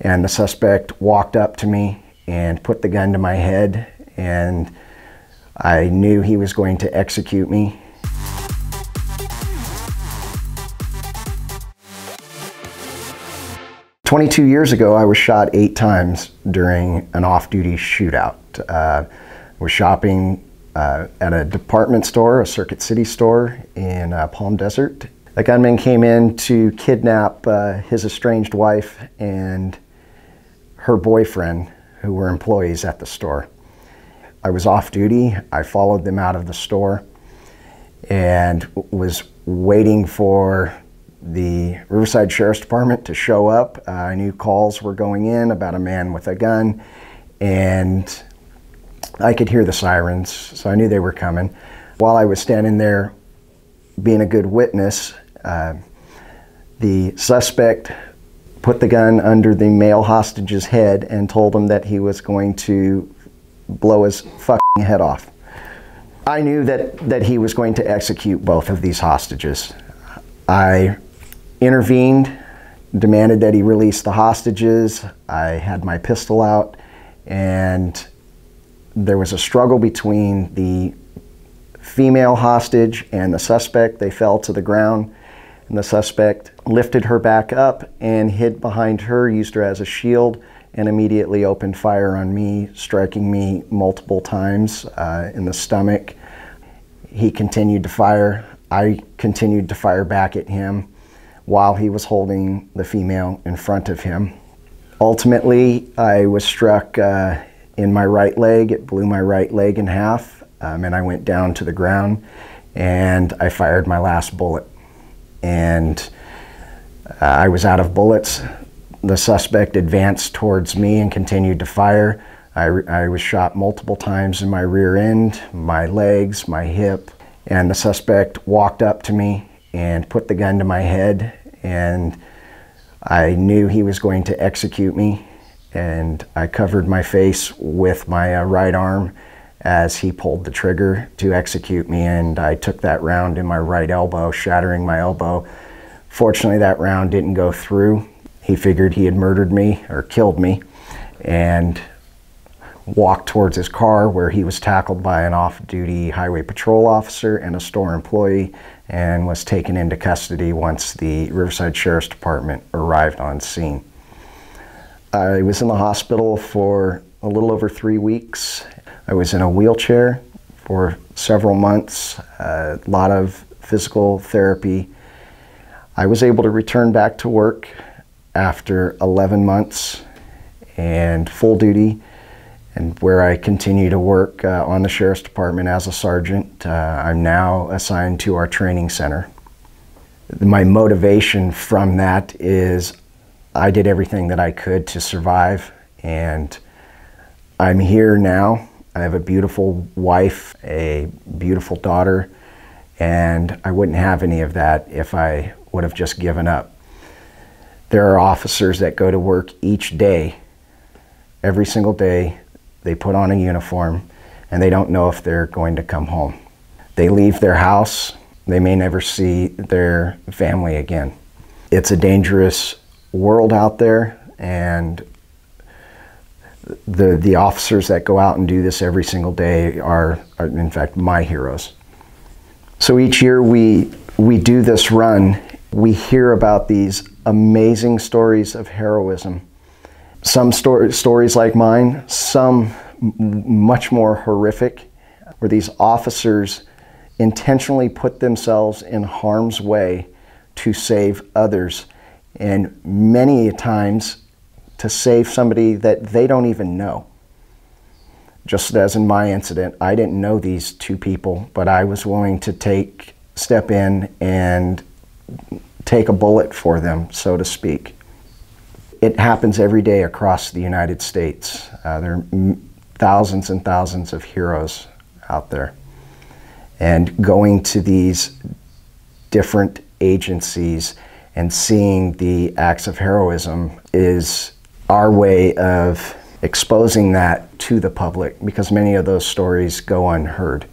and the suspect walked up to me and put the gun to my head, and I knew he was going to execute me. "22 years ago, I was shot 8 times during an off-duty shootout. I was shopping at a department store, a Circuit City store in Palm Desert. A gunman came in to kidnap his estranged wife and her boyfriend, who were employees at the store. I was off duty. I followed them out of the store and was waiting for the Riverside Sheriff's Department to show up. I knew calls were going in about a man with a gun, and I could hear the sirens, so I knew they were coming. While I was standing there being a good witness, the suspect put the gun under the male hostage's head and told him that he was going to blow his fucking head off. I knew that he was going to execute both of these hostages. I intervened, demanded that he release the hostages. I had my pistol out, and there was a struggle between the female hostage and the suspect. They fell to the ground, and the suspect lifted her back up and hid behind her, used her as a shield, and immediately opened fire on me, striking me multiple times in the stomach. He continued to fire. I continued to fire back at him while he was holding the female in front of him. Ultimately, I was struck in my right leg. It blew my right leg in half, and I went down to the ground, and I fired my last bullet. And I was out of bullets. The suspect advanced towards me and continued to fire. I was shot multiple times in my rear end, my legs, my hip, and the suspect walked up to me and put the gun to my head, and I knew he was going to execute me, and I covered my face with my right arm as he pulled the trigger to execute me, and I took that round in my right elbow, shattering my elbow. Fortunately, that round didn't go through. He figured he had murdered me or killed me and walked towards his car, where he was tackled by an off-duty highway patrol officer and a store employee, and was taken into custody once the Riverside Sheriff's Department arrived on scene. I was in the hospital for a little over 3 weeks. I was in a wheelchair for several months, a lot of physical therapy. I was able to return back to work after 11 months and full duty, and where I continue to work on the Sheriff's Department as a sergeant. I'm now assigned to our training center. My motivation from that is I did everything that I could to survive, and I'm here now. I have a beautiful wife, a beautiful daughter, and I wouldn't have any of that if I would have just given up. There are officers that go to work each day, every single day. They put on a uniform, and they don't know if they're going to come home. They leave their house. They may never see their family again. It's a dangerous world out there, and the officers that go out and do this every single day are in fact my heroes. So each year we do this run. We hear about these amazing stories of heroism. Some stories like mine, some much more horrific, where these officers intentionally put themselves in harm's way to save others, and many times to save somebody that they don't even know. Just as in my incident, I didn't know these 2 people, but I was willing to step in and take a bullet for them, so to speak. It happens every day across the United States. There are thousands and thousands of heroes out there. And going to these different agencies and seeing the acts of heroism is our way of exposing that to the public, because many of those stories go unheard.